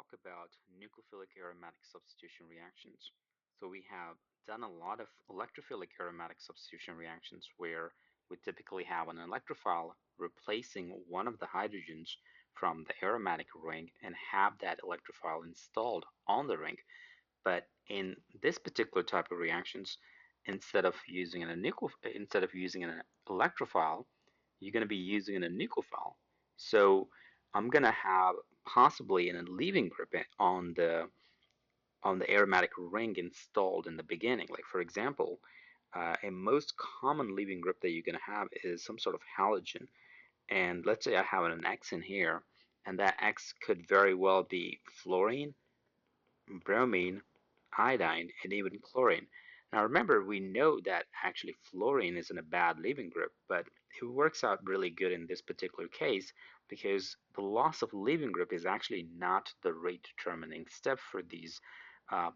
talk about nucleophilic aromatic substitution reactions. So we have done a lot of electrophilic aromatic substitution reactions where we typically have an electrophile replacing one of the hydrogens from the aromatic ring and have that electrophile installed on the ring. But in this particular type of reactions, instead of using an electrophile, you're going to be using a nucleophile. So I'm going to have possibly a leaving group on the aromatic ring installed in the beginning. Like for example, a most common leaving group that you're going to have is some sort of halogen. And let's say I have an X in here, and that X could very well be fluorine, bromine, iodine, and even chlorine. Now remember, we know that actually fluorine isn't a bad leaving group, but it works out really good in this particular case because the loss of leaving group is actually not the rate determining step for these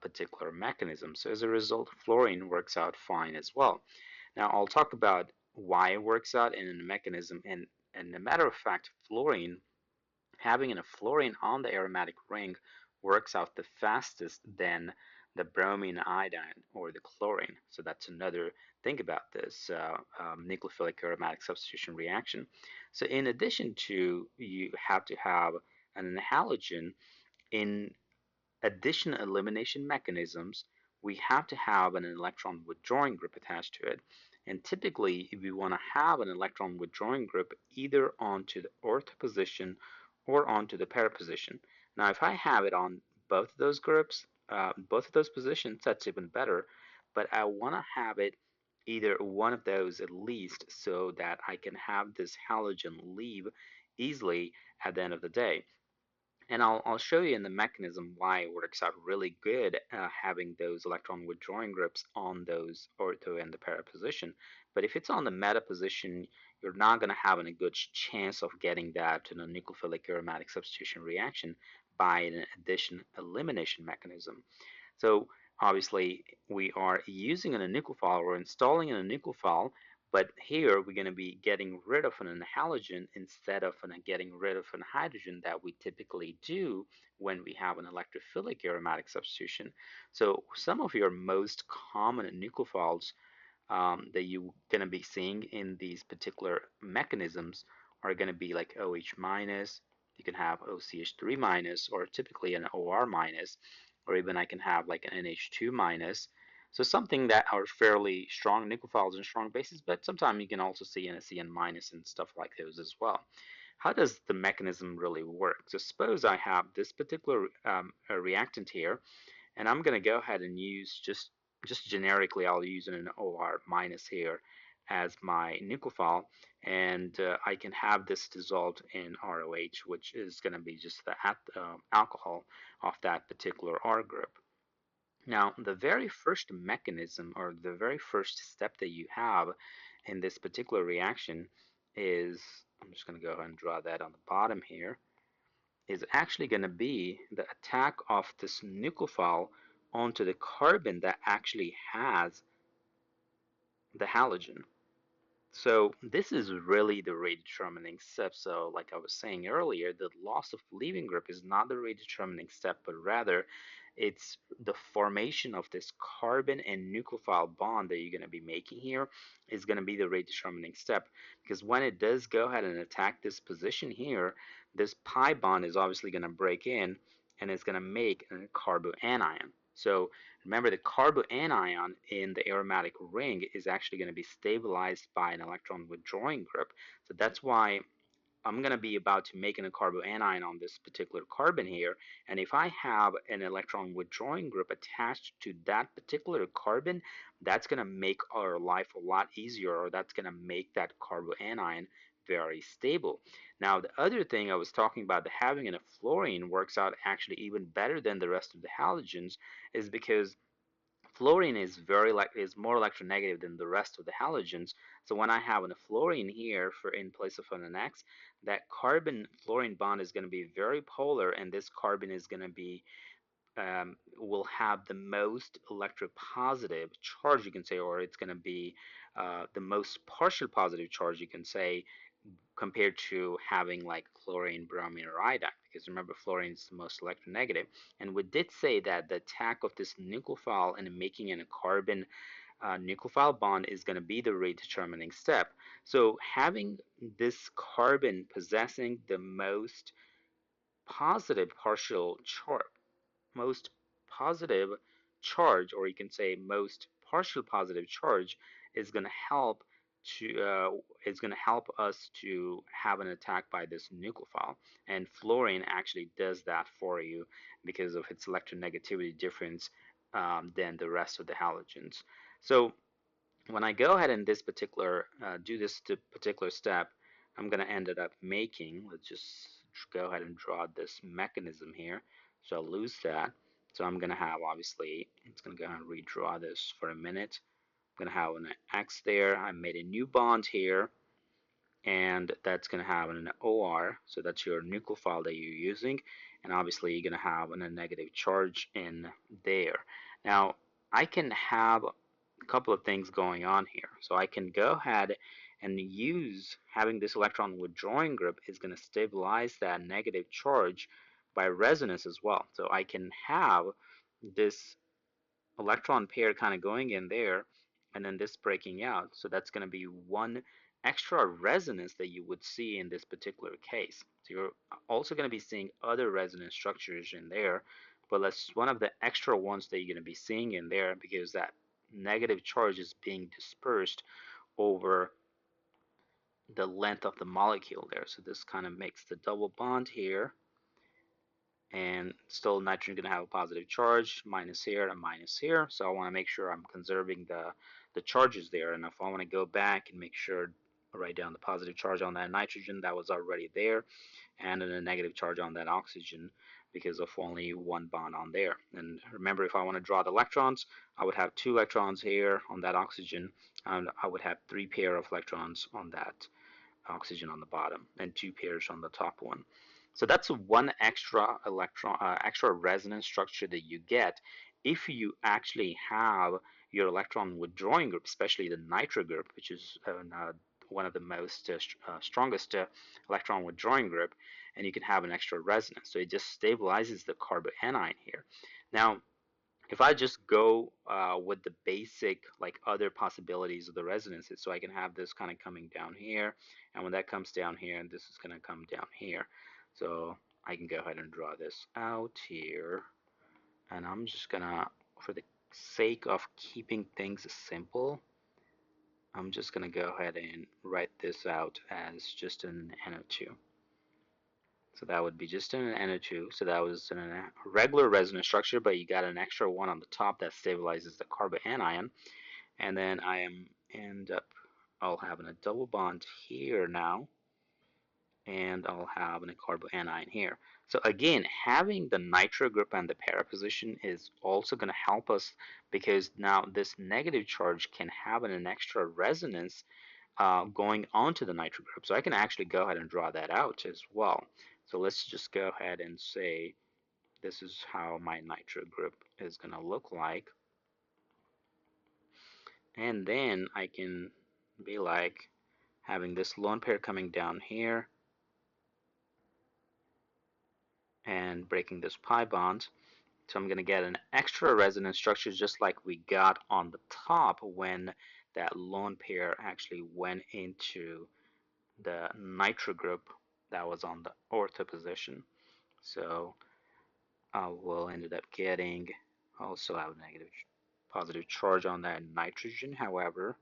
particular mechanisms. So as a result, fluorine works out fine as well. Now I'll talk about why it works out in a mechanism, and a matter of fact, fluorine having a fluorine on the aromatic ring works out the fastest than the bromine iodine or the chlorine. So that's another thing about this nucleophilic aromatic substitution reaction. So in addition to you have to have an halogen in addition-elimination mechanisms, we have to have an electron withdrawing group attached to it. And typically, if we want to have an electron withdrawing group either onto the ortho position or onto the para position. Now, if I have it on both of those groups, both of those positions, that's even better. But I want to have it either one of those at least so that I can have this halogen leave easily at the end of the day. And I'll show you in the mechanism why it works out really good having those electron withdrawing groups on those ortho and the para position. But if it's on the meta position, you're not going to have any good chance of getting that in a nucleophilic aromatic substitution reaction by an addition-elimination mechanism. So obviously we are using a nucleophile, we're installing a nucleophile, but here we're going to be getting rid of an halogen instead of getting rid of a hydrogen that we typically do when we have an electrophilic aromatic substitution. So some of your most common nucleophiles that you're going to be seeing in these particular mechanisms are going to be like OH minus, you can have OCH3 minus, or typically an OR minus, or even I can have like an NH2 minus. So something that are fairly strong nucleophiles and strong bases, but sometimes you can also see NaCN minus and stuff like those as well. How does the mechanism really work? So suppose I have this particular reactant here, and I'm going to go ahead and use just generically, I'll use an OR minus here as my nucleophile, and I can have this dissolved in ROH, which is going to be just the alcohol of that particular R group. Now, the very first mechanism or the very first step that you have in this particular reaction is, I'm just going to go ahead and draw that on the bottom here, is actually going to be the attack of this nucleophile onto the carbon that actually has the halogen. So this is really the rate determining step. So like I was saying earlier, the loss of leaving group is not the rate determining step, but rather it's the formation of this carbon and nucleophile bond that you're going to be making here is going to be the rate determining step. Because when it does go ahead and attack this position here, this pi bond is obviously going to break in and it's going to make a carboanion. So remember, the carboanion in the aromatic ring is actually going to be stabilized by an electron withdrawing group. So that's why I'm going to be about to make a carboanion on this particular carbon here. And if I have an electron withdrawing group attached to that particular carbon, that's going to make our life a lot easier, or that's going to make that carboanion very stable. Now, the other thing I was talking about, the having in a fluorine works out actually even better than the rest of the halogens, is because fluorine is more electronegative than the rest of the halogens. So when I have a fluorine here for in place of an X, that carbon fluorine bond is going to be very polar, and this carbon is going to be will have the most electropositive charge, you can say, or it's going to be the most partial positive charge, you can say, compared to having like chlorine, bromine, or iodine. because remember fluorine is the most electronegative. And we did say that the attack of this nucleophile and making a carbon nucleophile bond is going to be the rate determining step. So having this carbon possessing the positive partial charge, most positive charge, or you can say most partial positive charge, is going to help is going to help us to have an attack by this nucleophile. And fluorine actually does that for you because of its electronegativity difference than the rest of the halogens. So when I go ahead and this particular do this particular step, I'm going to end up making, let's just go ahead and draw this mechanism here. So I'll lose that. So I'm going to have, obviously, it's going to go ahead and redraw this for a minute. I'm going to have an X there. I made a new bond here, and that's going to have an OR. So that's your nucleophile that you're using. And obviously, you're going to have a negative charge in there. Now, I can have a couple of things going on here. So I can go ahead and use having this electron withdrawing group is going to stabilize that negative charge by resonance as well. So I can have this electron pair kind of going in there and then this breaking out. So that's going to be one extra resonance that you would see in this particular case. So you're also going to be seeing other resonance structures in there, but that's one of the extra ones that you're going to be seeing in there because that negative charge is being dispersed over the length of the molecule there. So this kind of makes the double bond here, and still nitrogen going to have a positive charge, minus here and minus here. So I want to make sure I'm conserving the charges there. And if I want to go back and make sure I write down the positive charge on that nitrogen that was already there, and then a negative charge on that oxygen because of only one bond on there. And remember, if I want to draw the electrons, I would have 2 electrons here on that oxygen, and I would have 3 pair of electrons on that oxygen on the bottom and 2 pairs on the top one. So that's one extra extra resonance structure that you get if you actually have your electron withdrawing group, especially the nitro group, which is one of the most strongest electron withdrawing group, and you can have an extra resonance. So it just stabilizes the carbanion here. Now, if I just go with the basic like other possibilities of the resonances, so I can have this kind of coming down here, and when that comes down here, and this is going to come down here. So I can go ahead and draw this out here, and I'm just gonna, for the sake of keeping things simple, I'm just gonna go ahead and write this out as just an NO2. So that would be just an NO2. So that was a regular resonance structure, but you got an extra one on the top that stabilizes the carbanion. And then I'll have a double bond here now, and I'll have a carbanion here. So again, having the nitro group and the para position is also going to help us because now this negative charge can have an extra resonance going onto the nitro group. So I can actually go ahead and draw that out as well. So let's just go ahead and say this is how my nitro group is going to look like. And then I can be like having this lone pair coming down here and breaking this pi bond. So I'm going to get an extra resonance structure just like we got on the top when that lone pair actually went into the nitro group that was on the ortho position. So I will end up getting also have a negative positive charge on that nitrogen. However,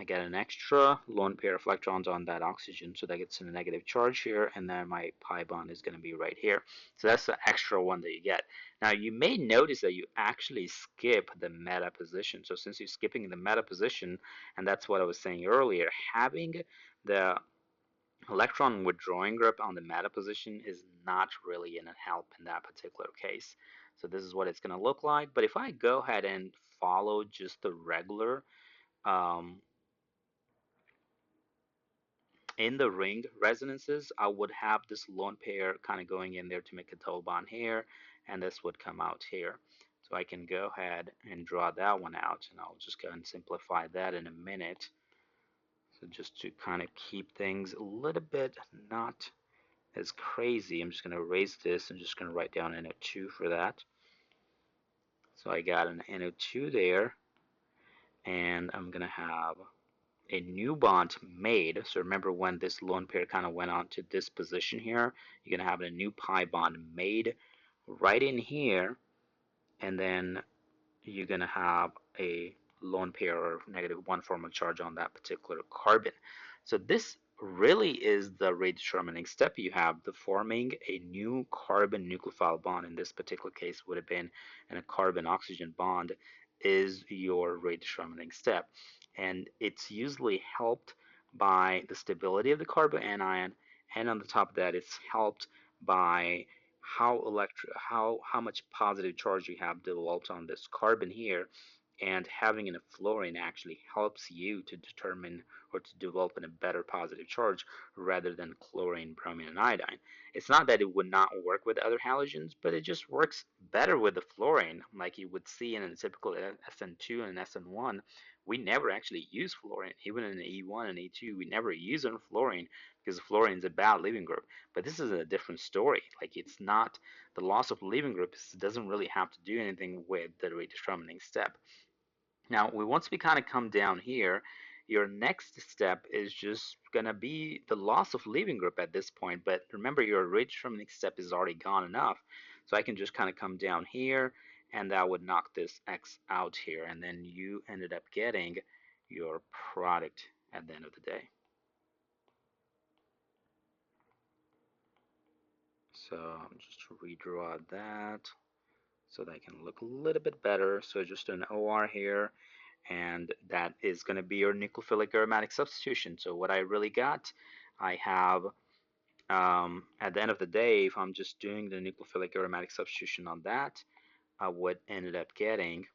I get an extra lone pair of electrons on that oxygen, so that gets a negative charge here, and then my pi bond is going to be right here. So that's the extra one that you get. Now you may notice that you actually skip the meta position. So since you're skipping the meta position, and that's what I was saying earlier, having the electron withdrawing group on the meta position is not really going to help in that particular case. So this is what it's going to look like. But if I go ahead and follow just the regular um, in the ring resonances, I would have this lone pair kind of going in there to make a double bond here, and this would come out here. So I can go ahead and draw that one out, and I'll just go and simplify that in a minute. So just to kind of keep things a little bit not is crazy. I'm just going to erase this. I'm just going to write down NO2 for that. So I got an NO2 there, and I'm going to have a new bond made. So remember when this lone pair kind of went on to this position here, you're going to have a new pi bond made right in here, and then you're going to have a lone pair or -1 formal charge on that particular carbon. So this really is the rate determining step. You have the forming a new carbon nucleophile bond. In this particular case would have been in a carbon oxygen bond is your rate determining step. And it's usually helped by the stability of the carbanion, and on the top of that it's helped by how much positive charge you have developed on this carbon here, and having a fluorine actually helps you to determine or to develop a better positive charge rather than chlorine, bromine, and iodine. It's not that it would not work with other halogens, but it just works better with the fluorine. Like you would see in a typical SN2 and SN1, we never actually use fluorine. Even in the E1 and E2, we never use fluorine because fluorine is a bad leaving group. But this is a different story. Like it's not the loss of leaving groups doesn't really have to do anything with the rate determining step. Now, once we kind of come down here, your next step is just going to be the loss of leaving group at this point. But remember, your rate determining step is already gone enough. So I can just kind of come down here, and that would knock this X out here. And then you ended up getting your product at the end of the day. So I'm just redraw that so that can look a little bit better. So just an OR here, and that is going to be your nucleophilic aromatic substitution. So what I really got, I have at the end of the day, if I'm just doing the nucleophilic aromatic substitution on that, I would ended up getting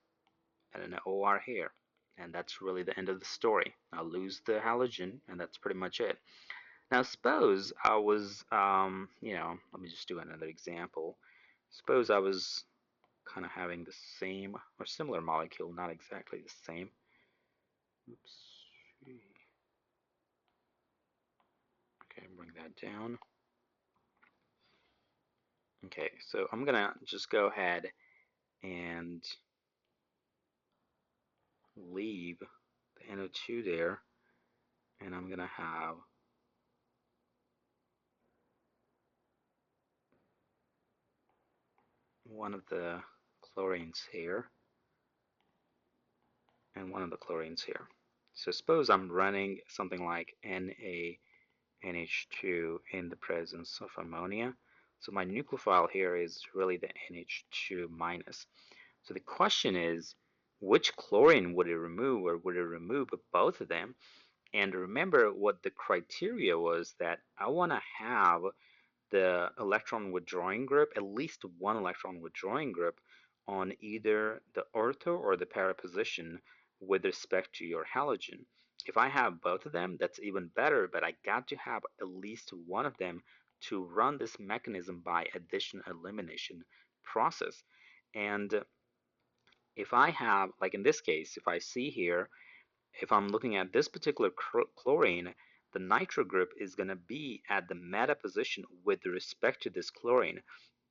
an OR here. And that's really the end of the story. I'll lose the halogen, and that's pretty much it. Now, suppose I was, let me just do another example. Suppose I was kind of having the same or similar molecule, not exactly the same. Oops. Okay, bring that down. Okay, so I'm gonna just go ahead and leave the NO2 there, and I'm gonna have one of the chlorines here and one of the chlorines here. So suppose I'm running something like NaNH2 in the presence of ammonia. So my nucleophile here is really the NH2 minus. So the question is, which chlorine would it remove, or would it remove both of them? And remember what the criteria was, that I want to have the electron withdrawing group, at least one electron withdrawing group on either the ortho or the para position with respect to your halogen. If I have both of them, that's even better, but I got to have at least one of them to run this mechanism by addition-elimination process. And if I have, like in this case, if I see here, if I'm looking at this particular chlorine, the nitro group is going to be at the meta position with respect to this chlorine.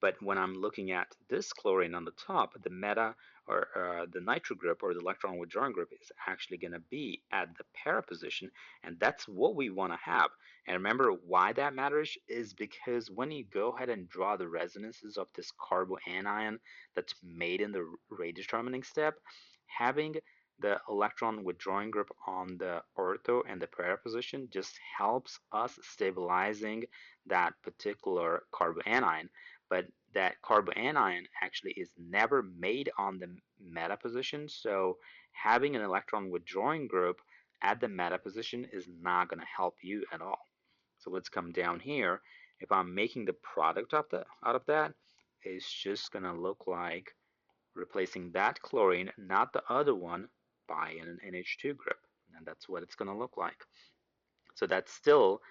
But when I'm looking at this chlorine on the top, the meta or the nitro group or the electron withdrawing group is actually going to be at the para position, and that's what we want to have. And remember why that matters is because when you go ahead and draw the resonances of this carboanion that's made in the rate determining step, having the electron withdrawing group on the ortho and the para position just helps us stabilizing that particular carbanion. But that carbanion actually is never made on the meta position, so having an electron withdrawing group at the meta position is not going to help you at all. So let's come down here. If I'm making the product out of that, it's just going to look like replacing that chlorine, not the other one, by an NH2 group. And that's what it's going to look like. So that's still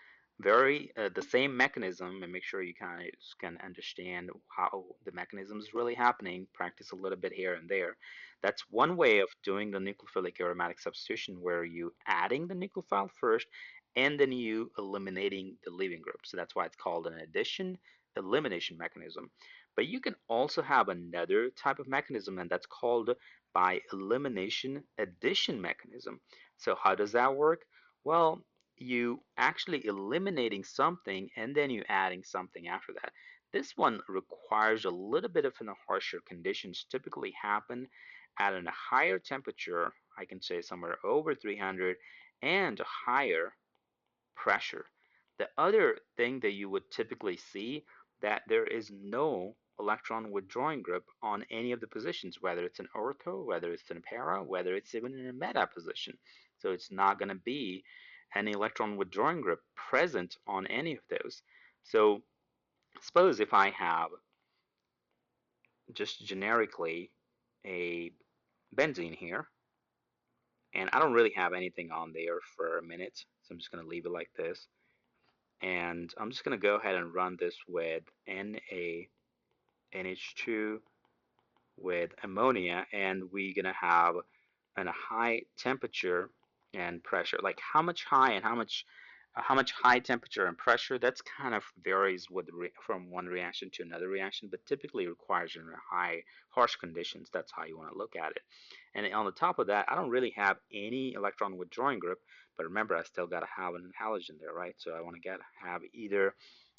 very the same mechanism, and make sure you kind of can understand how the mechanism is really happening. Practice a little bit here and there. That's one way of doing the nucleophilic aromatic substitution, where you adding the nucleophile first and then you eliminating the leaving group. So that's why it's called an addition elimination mechanism. But you can also have another type of mechanism, and that's called by elimination addition mechanism. So how does that work? Well, you actually eliminating something and then you adding something after that. This one requires a little bit of harsher conditions, typically happen at a higher temperature, I can say somewhere over 300, and higher pressure. The other thing that you would typically see that there is no electron withdrawing group on any of the positions, whether it's an ortho, whether it's in a para, whether it's even in a meta position. So it's not going to be any electron withdrawing group present on any of those. So suppose if I have just generically a benzene here, and I don't really have anything on there for a minute, so I'm just going to leave it like this. And I'm just going to go ahead and run this with NaNH2 with ammonia, and we're going to have a high temperature and pressure. Like how much high and how much high temperature and pressure, that's kind of varies with from one reaction to another reaction, but typically requires in high harsh conditions. That's how you want to look at it. And on the top of that, I don't really have any electron withdrawing group, but remember I still got to have an halogen there, right? So I want to have either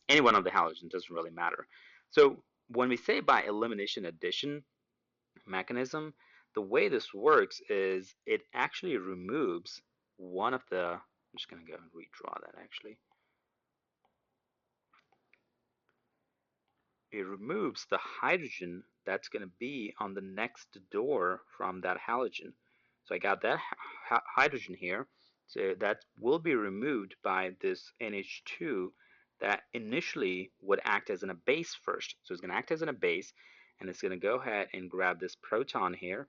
any one of the halogens, doesn't really matter. So when we say by elimination addition mechanism, the way this works is it actually removes one of the, I'm just going to go and redraw that actually. It removes the hydrogen that's going to be on the next door from that halogen. So I got that hydrogen here. So that will be removed by this NH2 that initially would act as a base first. So it's going to act as a base, and it's going to go ahead and grab this proton here,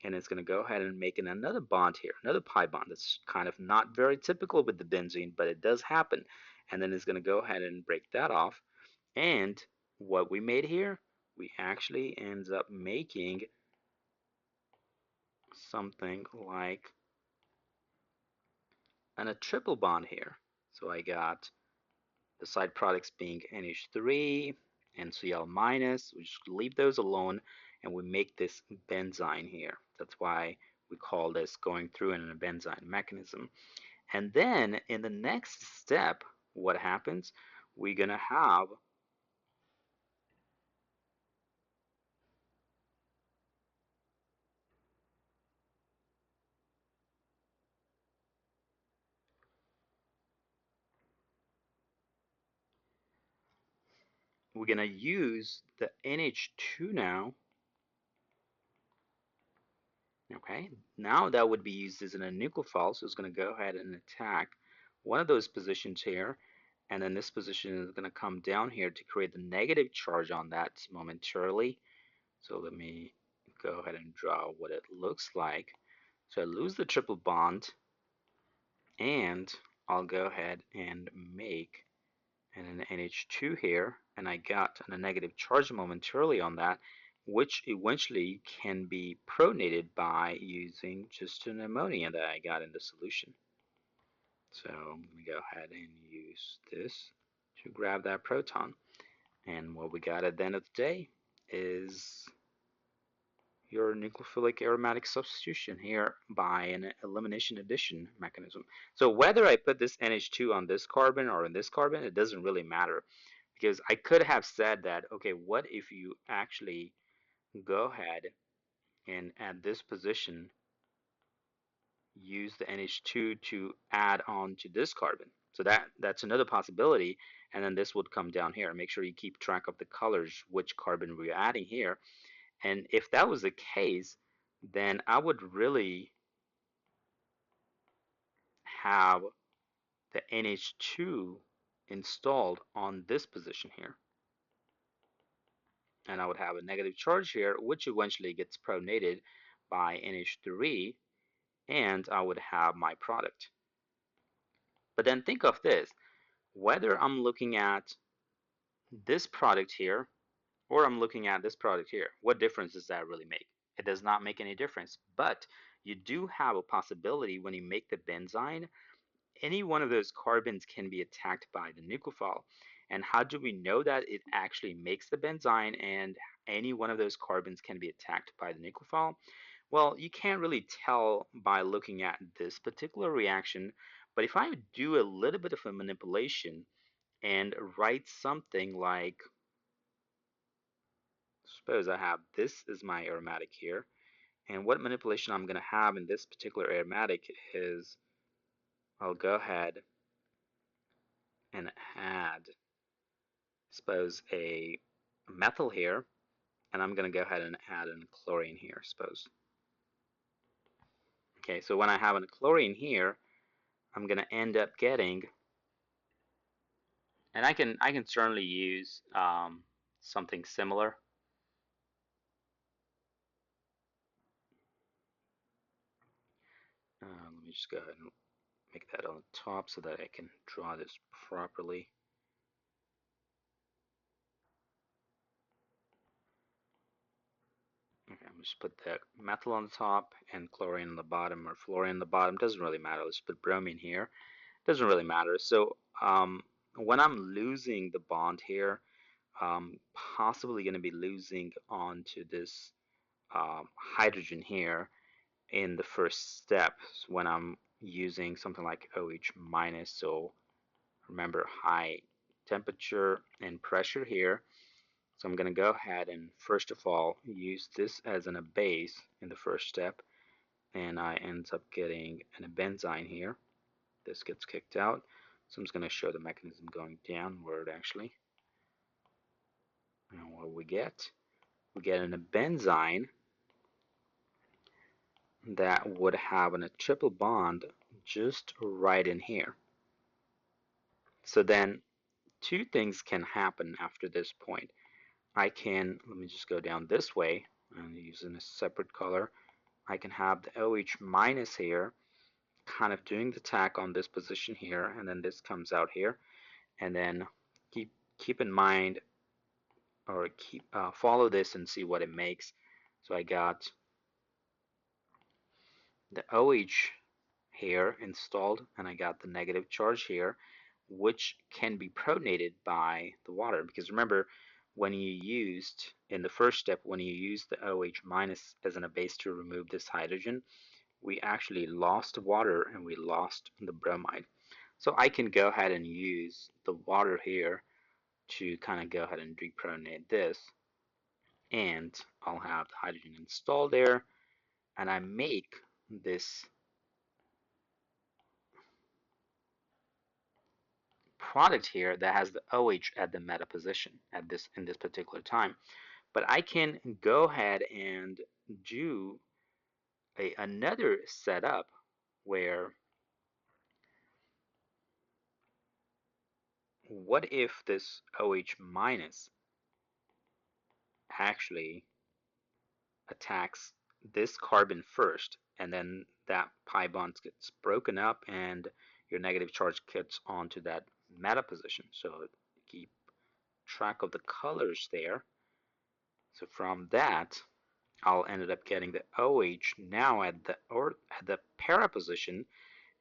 and it's going to go ahead and make another bond here, another pi bond. That's kind of not very typical with the benzene, but it does happen. And then it's going to go ahead and break that off. And what we made here, we actually ends up making something like a triple bond here. So I got the side products being NH3 and Cl minus. We just leave those alone and we make this benzyne here. That's why we call this going through in a benzyne mechanism. And then in the next step, what happens? We're gonna have use the NH2 now. Okay, now that would be used as a nucleophile, so it's going to go ahead and attack one of those positions here, and then this position is going to come down here to create the negative charge on that momentarily. So let me go ahead and draw what it looks like. So I lose the triple bond, and I'll go ahead and make an NH2 here, and I got a negative charge momentarily on that, which eventually can be pronated by using just an ammonia that I got in the solution. So I'm going to go ahead and use this to grab that proton. And what we got at the end of the day is your nucleophilic aromatic substitution here by an elimination addition mechanism. So whether I put this NH2 on this carbon or on this carbon, it doesn't really matter, because I could have said that, okay, what if you actually go ahead and at this position use the NH2 to add on to this carbon. So that's another possibility, and then this would come down here. Make sure you keep track of the colors, which carbon we're adding here. And if that was the case, then I would really have the NH2 installed on this position here. And I would have a negative charge here, which eventually gets pronated by NH3, and I would have my product. But then think of this, whether I'm looking at this product here or I'm looking at this product here, what difference does that really make? It does not make any difference, but you do have a possibility when you make the benzyne any one of those carbons can be attacked by the nucleophile. And how do we know that it actually makes the benzyne and any one of those carbons can be attacked by the nucleophile? Well, you can't really tell by looking at this particular reaction, but if I do a little bit of a manipulation and write something like, suppose I have this is my aromatic here, and what manipulation I'm going to have in this particular aromatic is I'll go ahead and add, suppose, a methyl here, and I'm going to go ahead and add a chlorine here, suppose. Okay, so when I have a chlorine here, I'm going to end up getting, and I can certainly use something similar. Let me just go ahead and make that on the top so that I can draw this properly. Okay, I'm just put the methyl on the top and chlorine on the bottom, or fluorine on the bottom. Doesn't really matter. Let's put bromine here. Doesn't really matter. So when I'm losing the bond here, possibly going to be losing onto this hydrogen here in the first step when I'm using something like OH minus. So remember, high temperature and pressure here. So I'm going to go ahead and first of all use this as a base in the first step, and I end up getting a benzyne here. This gets kicked out. So I'm just going to show the mechanism going downward actually. And what we get a benzyne that would have a triple bond just right in here. So then two things can happen after this point. Let me just go down this way and using a separate color. I can have the OH minus here kind of doing the attack on this position here, and then this comes out here, and then keep in mind, or follow this and see what it makes. So I got the OH here installed, and I got the negative charge here, which can be protonated by the water. Because remember, when you used, in the first step, when you used the OH minus as a base to remove this hydrogen, we actually lost water and we lost the bromide. So I can go ahead and use the water here to kind of go ahead and deprotonate this, and I'll have the hydrogen installed there, and I make this product here that has the OH at the meta position at this in this particular time. But I can go ahead and do another setup where, what if this OH minus actually attacks this carbon first, and then that pi bond gets broken up and your negative charge gets onto that meta position. So keep track of the colors there. So from that, I'll end up getting the OH now at the para position,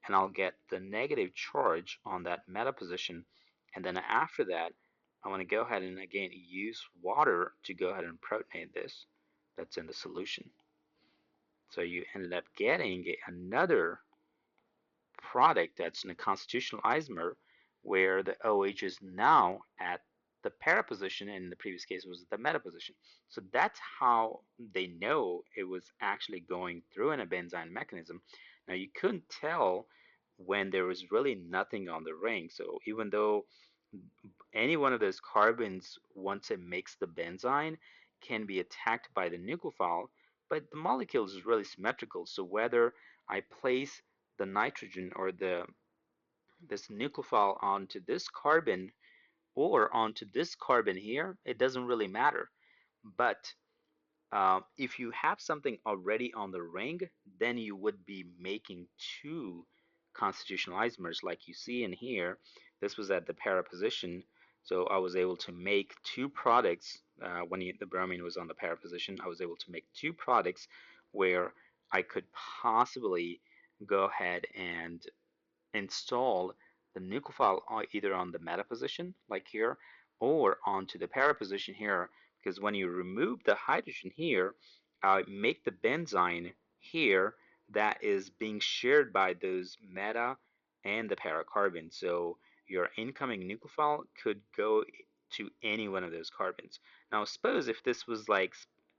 and I'll get the negative charge on that meta position. And then after that, I want to go ahead and again use water to go ahead and protonate this that's in the solution. So you ended up getting another product that's in a constitutional isomer where the OH is now at the para position, and in the previous case it was the meta position. So that's how they know it was actually going through in a Benzyne mechanism. Now you couldn't tell when there was really nothing on the ring. So even though any one of those carbons, once it makes the benzyne, can be attacked by the nucleophile, but the molecule is really symmetrical. So whether I place the nitrogen or this nucleophile onto this carbon or onto this carbon here, it doesn't really matter. But if you have something already on the ring, then you would be making two constitutional isomers like you see in here. This was at the para position, so I was able to make two products. When the bromine was on the para position, I was able to make two products where I could possibly go ahead and install the nucleophile either on the meta position, like here, or onto the para position here, because when you remove the hydrogen here, make the benzyne here that is being shared by those meta and the para carbon. So your incoming nucleophile could go to any one of those carbons. Now, suppose if this was like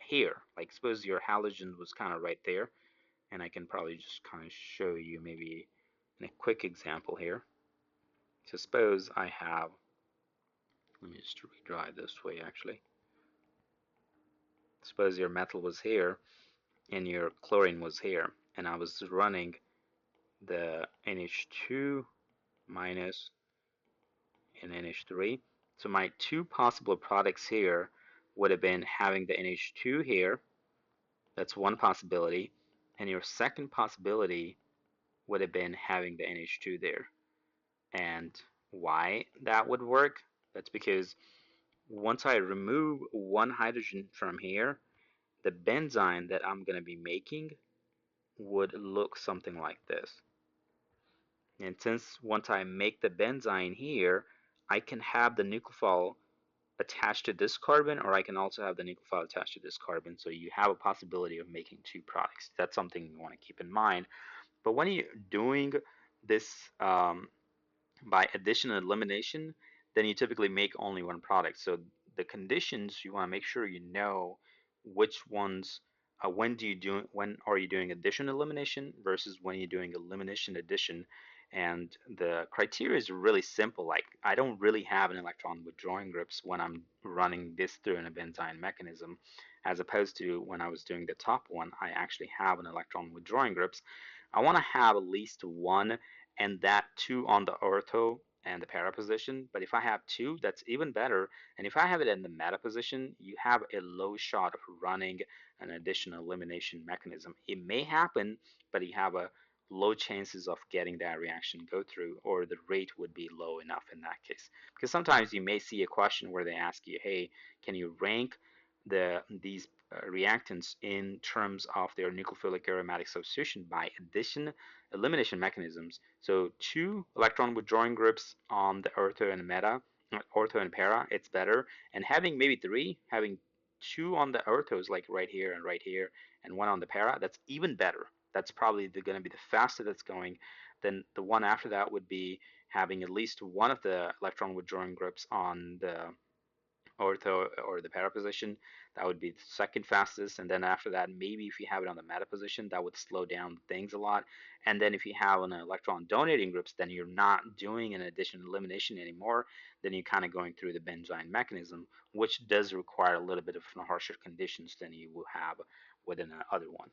here, like suppose your halogen was kind of right there, and I can probably just kind of show you maybe in a quick example here. So suppose I have, let me just redraw it this way actually. Suppose your metal was here and your chlorine was here, and I was running the NH2 minus and NH3. So my two possible products here would have been having the NH2 here. That's one possibility. And your second possibility would have been having the NH2 there. And why that would work? That's because once I remove one hydrogen from here, the benzyne that I'm going to be making would look something like this. And since once I make the benzyne here, I can have the nucleophile attached to this carbon, or I can also have the nucleophile attached to this carbon. So you have a possibility of making two products. That's something you want to keep in mind. But when you're doing this by addition and elimination, then you typically make only one product. So the conditions you want to make sure you know which ones when are you doing addition elimination versus when you're doing elimination addition. And the criteria is really simple. Like I don't really have an electron withdrawing groups when I'm running this through in a Benzyne mechanism, as opposed to when I was doing the top one, I actually have an electron withdrawing groups. I want to have at least one, and that two on the ortho and the para position. But if I have two, that's even better. And if I have it in the meta position, you have a low shot of running an additional elimination mechanism. It may happen, but you have a low chances of getting that reaction go through, or the rate would be low enough in that case. Because sometimes you may see a question where they ask you, hey, can you rank these reactants in terms of their nucleophilic aromatic substitution by addition elimination mechanisms? So two electron withdrawing groups on the ortho and meta, ortho and para, it's better. And having maybe three, having two on the orthos like right here, and one on the para, that's even better. That's probably going to be the fastest it's going. Then the one after that would be having at least one of the electron withdrawing groups on the ortho or the para position. That would be the second fastest. And then after that, maybe if you have it on the meta position, that would slow down things a lot. And then if you have an electron donating groups, then you're not doing an addition elimination anymore. Then you're kind of going through the Benzyne mechanism, which does require a little bit of harsher conditions than you will have within another one.